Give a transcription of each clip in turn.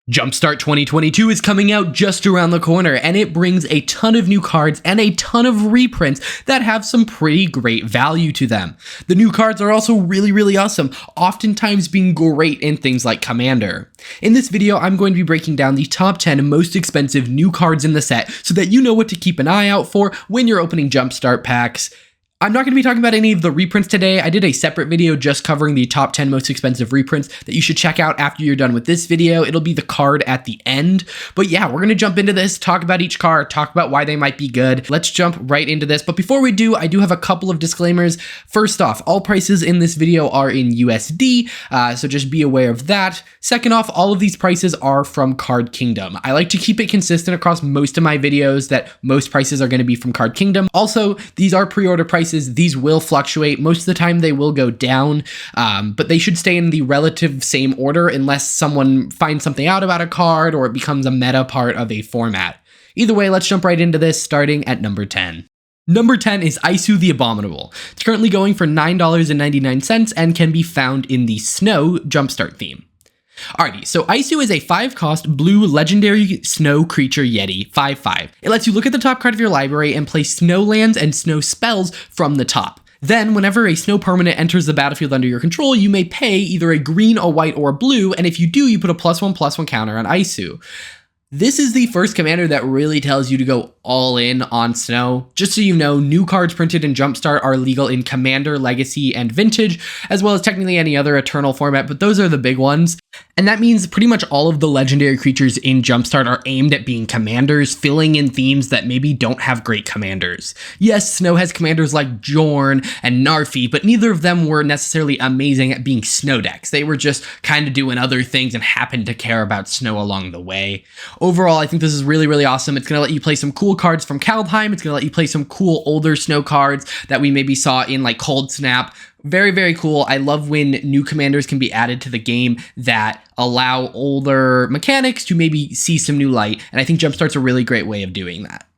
Jumpstart 2022 is coming out just around the corner, and it brings a ton of new cards and a ton of reprints that have some pretty great value to them. The new cards are also really awesome, oftentimes being great in things like Commander. In this video, I'm going to be breaking down the top 10 most expensive new cards in the set so that you know what to keep an eye out for when you're opening Jumpstart packs. I'm not going to be talking about any of the reprints today. I did a separate video just covering the top 10 most expensive reprints that you should check out after you're done with this video. It'll be the card at the end. But yeah, we're going to jump into this, talk about each card, talk about why they might be good. Let's jump right into this. But before we do, I do have a couple of disclaimers. First off, all prices in this video are in USD, so just be aware of that. Second off, all of these prices are from Card Kingdom. I like to keep it consistent across most of my videos that most prices are going to be from Card Kingdom. Also, these are pre-order prices. These will fluctuate. Most of the time they will go down, but they should stay in the relative same order unless someone finds something out about a card or it becomes a meta part of a format. Either way, let's jump right into this, starting at number 10. Number 10 is Isu the Abominable. It's currently going for $9.99 and can be found in the Snow Jumpstart theme. Alrighty, so Isu is a 5-cost blue legendary snow creature Yeti, 5/5. It lets you look at the top card of your library and play snow lands and snow spells from the top. Then, whenever a snow permanent enters the battlefield under your control, you may pay either a green, a white, or a blue, and if you do, you put a +1/+1 counter on Isu. This is the first commander that really tells you to go all in on snow. Just so you know, new cards printed in Jumpstart are legal in Commander, Legacy, and Vintage, as well as technically any other Eternal format, but those are the big ones. And that means pretty much all of the legendary creatures in Jumpstart are aimed at being commanders, filling in themes that maybe don't have great commanders. Yes, Snow has commanders like Jorn and Narfi, but neither of them were necessarily amazing at being snow decks. They were just kind of doing other things and happened to care about snow along the way. Overall, I think this is really awesome. It's going to let you play some cool cards from Kaldheim. It's going to let you play some cool older snow cards that we maybe saw in like Cold Snap. Very cool. I love when new commanders can be added to the game that allow older mechanics to maybe see some new light, and I think Jumpstart's a really great way of doing that.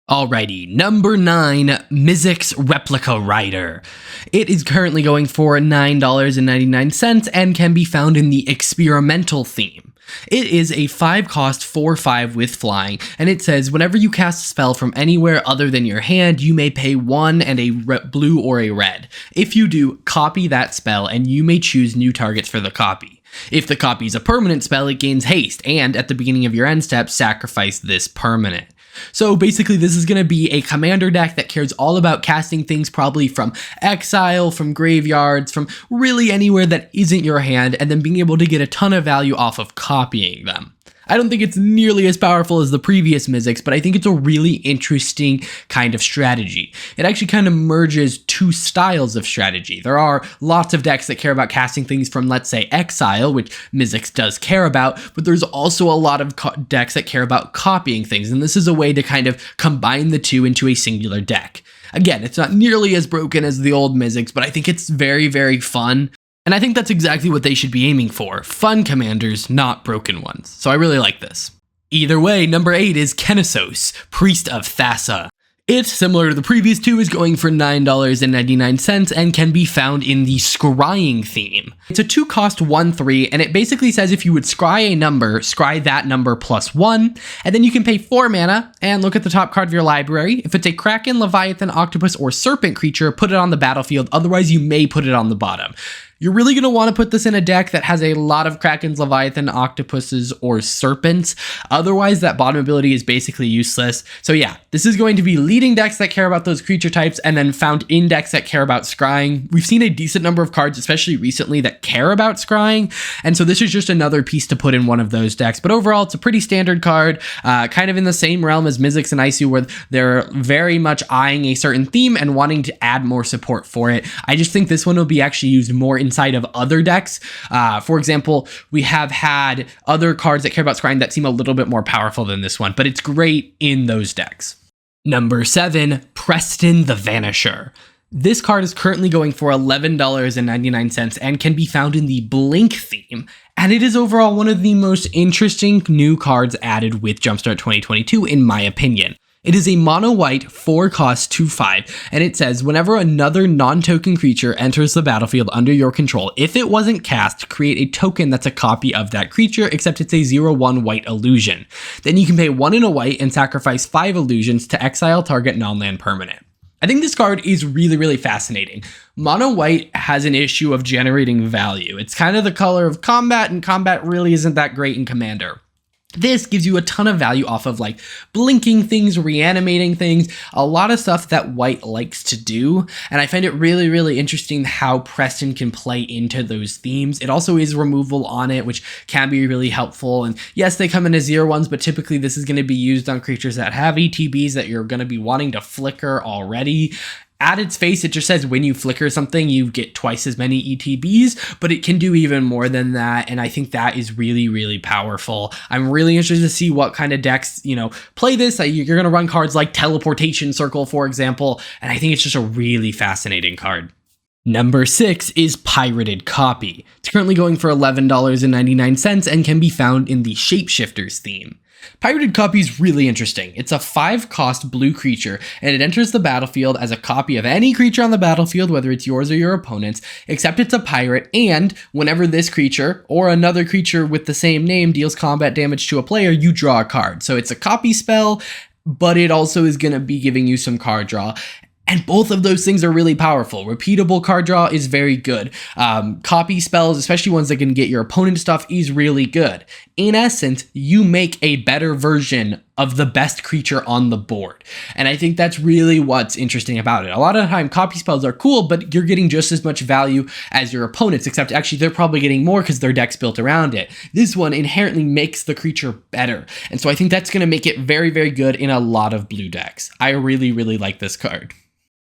Alrighty, number 9, Mizzix Replica Rider. It is currently going for $9.99 and can be found in the Experimental theme. It is a 5-cost 4/5 with flying, and it says whenever you cast a spell from anywhere other than your hand, you may pay 1 and a blue or a red. If you do, copy that spell, and you may choose new targets for the copy. If the copy is a permanent spell, it gains haste, and at the beginning of your end step, sacrifice this permanent. So basically this is going to be a commander deck that cares all about casting things probably from exile, from graveyards, from really anywhere that isn't your hand, and then being able to get a ton of value off of copying them. I don't think it's nearly as powerful as the previous Mizzix, but I think it's a really interesting kind of strategy. It actually kind of merges two styles of strategy. There are lots of decks that care about casting things from, let's say, exile, which Mizzix does care about, but there's also a lot of decks that care about copying things, and this is a way to kind of combine the two into a singular deck. Again, it's not nearly as broken as the old Mizzix, but I think it's very fun. And I think that's exactly what they should be aiming for. Fun commanders, not broken ones. So I really like this. Either way, number 8 is Kennesos, Priest of Thassa. It, similar to the previous two, is going for $9.99 and can be found in the Scrying theme. It's a 2-cost 1/3, and it basically says if you would scry a number, scry that number +1, and then you can pay 4 mana and look at the top card of your library. If it's a Kraken, Leviathan, Octopus, or Serpent creature, put it on the battlefield, otherwise you may put it on the bottom. You're really going to want to put this in a deck that has a lot of Krakens, Leviathan, Octopuses, or Serpents. Otherwise, that bottom ability is basically useless. So yeah, this is going to be leading decks that care about those creature types and then found in decks that care about scrying. We've seen a decent number of cards, especially recently, that care about scrying. And so this is just another piece to put in one of those decks. But overall, it's a pretty standard card, kind of in the same realm as Mizzix and Isu, where they're very much eyeing a certain theme and wanting to add more support for it. I just think this one will be actually used more inside of other decks. For example, we have had other cards that care about scrying that seem a little bit more powerful than this one, but it's great in those decks. Number 7, Preston the Vanisher. This card is currently going for $11.99 and can be found in the Blink theme, and it is overall one of the most interesting new cards added with Jumpstart 2022 in my opinion. It is a mono white 4-cost 2/5, and it says whenever another non-token creature enters the battlefield under your control, if it wasn't cast, create a token that's a copy of that creature, except it's a 0/1 white illusion. Then you can pay 1 and a white and sacrifice 5 illusions to exile target non-land permanent. I think this card is really fascinating. Mono white has an issue of generating value. It's kind of the color of combat, and combat really isn't that great in Commander. This gives you a ton of value off of like blinking things, reanimating things, a lot of stuff that white likes to do. And I find it really interesting how Preston can play into those themes. It also is removal on it, which can be really helpful. And yes, they come in as 0/1s, but typically this is going to be used on creatures that have ETBs that you're going to be wanting to flicker already. At its face, it just says when you flicker something, you get twice as many ETBs, but it can do even more than that, and I think that is really powerful. I'm really interested to see what kind of decks, play this. You're going to run cards like Teleportation Circle, for example, and I think it's just a really fascinating card. Number 6 is Pirated Copy. It's currently going for $11.99 and can be found in the Shapeshifters theme. Pirated Copy is really interesting. It's a 5-cost blue creature, and it enters the battlefield as a copy of any creature on the battlefield, whether it's yours or your opponent's, except it's a pirate, and whenever this creature, or another creature with the same name, deals combat damage to a player, you draw a card. So it's a copy spell, but it also is going to be giving you some card draw. And both of those things are really powerful. Repeatable card draw is very good. Copy spells, especially ones that can get your opponent stuff, is really good. In essence, you make a better version of the best creature on the board. And I think that's really what's interesting about it. A lot of the time, copy spells are cool, but you're getting just as much value as your opponents, except actually they're probably getting more because their deck's built around it. This one inherently makes the creature better. And so I think that's going to make it very good in a lot of blue decks. I really like this card.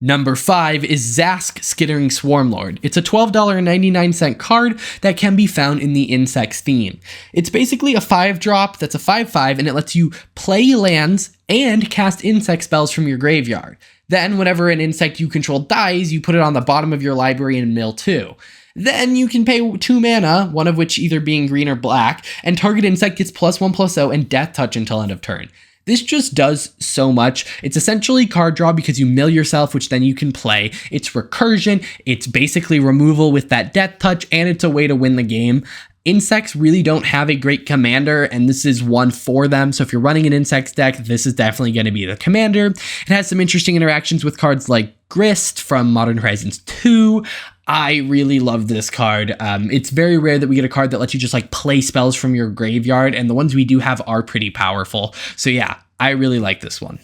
Number 5 is Zask Skittering Swarmlord. It's a $12.99 card that can be found in the Insects theme. It's basically a 5-drop that's a 5/5, and it lets you play lands and cast insect spells from your graveyard. Then whenever an insect you control dies, you put it on the bottom of your library and mill 2. Then you can pay 2 mana, one of which either being green or black, and target insect gets +1/+0 and Death Touch until end of turn. This just does so much. It's essentially card draw because you mill yourself, which then you can play. It's recursion, it's basically removal with that Death Touch, and it's a way to win the game. Insects really don't have a great commander, and this is one for them. So if you're running an insects deck, this is definitely going to be the commander. It has some interesting interactions with cards like Grist from Modern Horizons 2. I really love this card. It's very rare that we get a card that lets you just like play spells from your graveyard, and the ones we do have are pretty powerful. So yeah, I really like this one.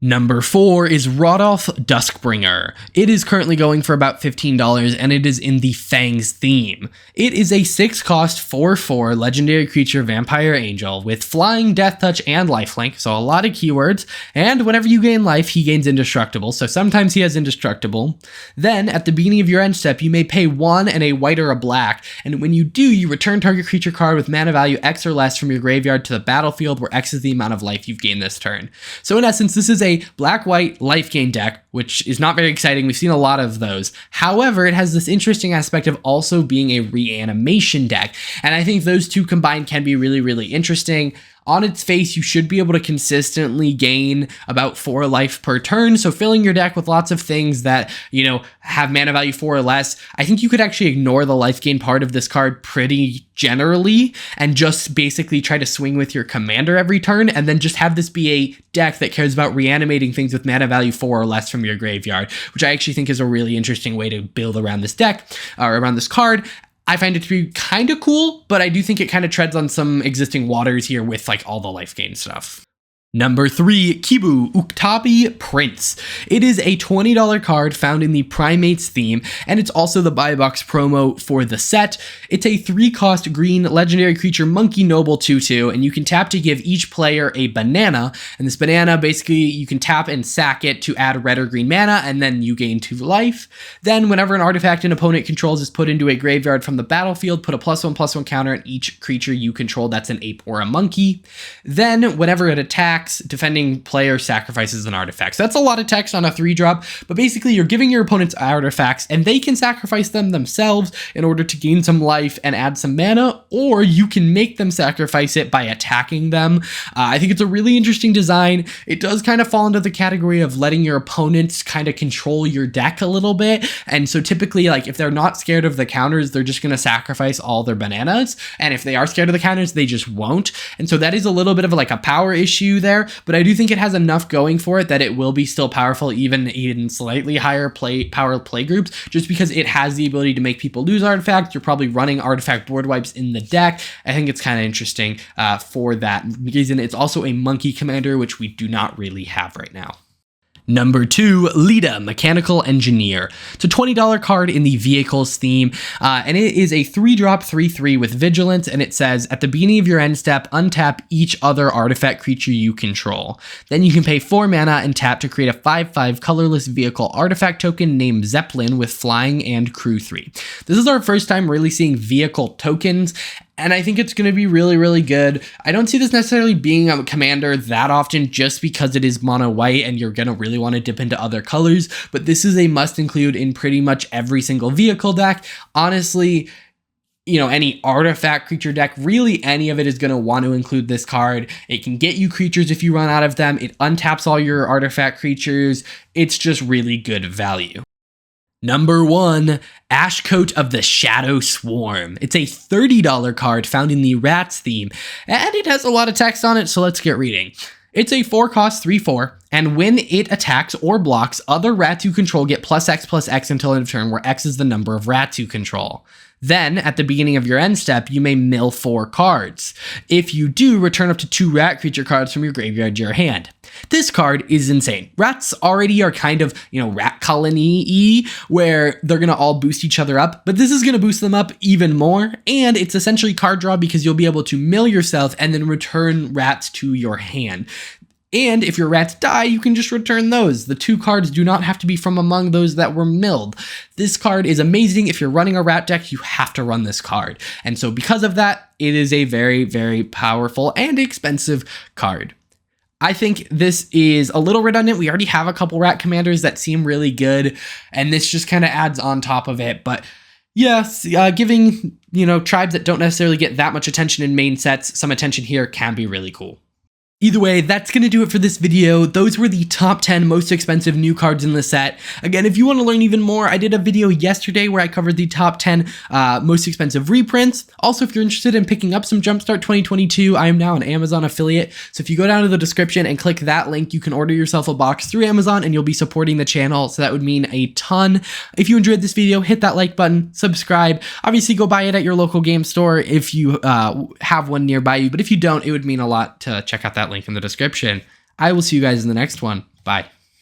Number 4 is Rodolph Duskbringer. It is currently going for about $15, and it is in the Fangs theme. It is a 6-cost 4/4 legendary creature vampire angel with flying, death touch, and lifelink, so a lot of keywords, and whenever you gain life, he gains indestructible, so sometimes he has indestructible. Then, at the beginning of your end step, you may pay 1 and a white or a black, and when you do, you return target creature card with mana value X or less from your graveyard to the battlefield, where X is the amount of life you've gained this turn. So in essence, this is a black-white life gain deck, which is not very exciting. We've seen a lot of those. However, it has this interesting aspect of also being a reanimation deck, and I think those two combined can be really interesting. On its face, you should be able to consistently gain about 4 life per turn, so filling your deck with lots of things that, have mana value 4 or less, I think you could actually ignore the life gain part of this card pretty generally, and just basically try to swing with your commander every turn, and then just have this be a deck that cares about reanimating things with mana value 4 or less from your graveyard, which I actually think is a really interesting way to build around this deck, or around this card. I find it to be kind of cool, but I do think it kind of treads on some existing waters here with like all the life gain stuff. Number 3, Kibu Uktabi Prince. It is a $20 card found in the Primates theme, and it's also the buy box promo for the set. It's a 3-cost green legendary creature monkey noble 2/2, and you can tap to give each player a banana, and this banana basically you can tap and sack it to add red or green mana, and then you gain 2 life. Then whenever an artifact an opponent controls is put into a graveyard from the battlefield, put a +1/+1 counter on each creature you control that's an ape or a monkey. Then whenever it attacks, attacks, defending player sacrifices an artifact. So that's a lot of text on a 3-drop, but basically you're giving your opponents artifacts and they can sacrifice them themselves in order to gain some life and add some mana, or you can make them sacrifice it by attacking them. I think it's a really interesting design. It does kind of fall into the category of letting your opponents kind of control your deck a little bit. And so typically, like, if they're not scared of the counters, they're just going to sacrifice all their bananas. And if they are scared of the counters, they just won't. And so that is a little bit of like a power issue there, but I do think it has enough going for it that it will be still powerful even in slightly higher power play groups, just because it has the ability to make people lose artifacts. You're probably running artifact board wipes in the deck. I think it's kind of interesting for that reason. It's also a monkey commander, which we do not really have right now. Number 2, Lita, Mechanical Engineer. It's a $20 card in the Vehicles theme, and it is a 3-drop 3/3 with Vigilance, and it says, at the beginning of your end step, untap each other artifact creature you control. Then you can pay 4 mana and tap to create a 5/5 colorless vehicle artifact token named Zeppelin with Flying and Crew 3. This is our first time really seeing vehicle tokens, and I think it's going to be really, really good. I don't see this necessarily being a commander that often just because it is mono white and you're going to really want to dip into other colors, but this is a must include in pretty much every single vehicle deck. Honestly, you know, any artifact creature deck, really any of it is going to want to include this card. It can get you creatures if you run out of them. It untaps all your artifact creatures. It's just really good value. Number 1, Ashcoat of the Shadow Swarm. It's a $30 card found in the Rats theme, and it has a lot of text on it, so let's get reading. It's a 4-cost 3/4, and when it attacks or blocks, other rats you control get +X/+X until end of turn, where X is the number of rats you control. Then, at the beginning of your end step, you may mill 4 cards. If you do, return up to 2 rat creature cards from your graveyard to your hand. This card is insane. Rats already are kind of, rat colony-y, where they're going to all boost each other up, but this is going to boost them up even more, and it's essentially card draw because you'll be able to mill yourself and then return rats to your hand. And if your rats die, you can just return those. The 2 cards do not have to be from among those that were milled. This card is amazing. If you're running a rat deck, you have to run this card. And so because of that, it is a very, very powerful and expensive card. I think this is a little redundant. We already have a couple rat commanders that seem really good, and this just kind of adds on top of it. But yes, giving, tribes that don't necessarily get that much attention in main sets some attention here can be really cool. Either way, that's going to do it for this video. Those were the top 10 most expensive new cards in the set. Again, if you want to learn even more, I did a video yesterday where I covered the top 10 most expensive reprints. Also, if you're interested in picking up some Jumpstart 2022, I am now an Amazon affiliate. So if you go down to the description and click that link, you can order yourself a box through Amazon and you'll be supporting the channel. So that would mean a ton. If you enjoyed this video, hit that like button, subscribe. Obviously, go buy it at your local game store if you have one nearby you. But if you don't, it would mean a lot to check out that link in the description. I will see you guys in the next one. Bye.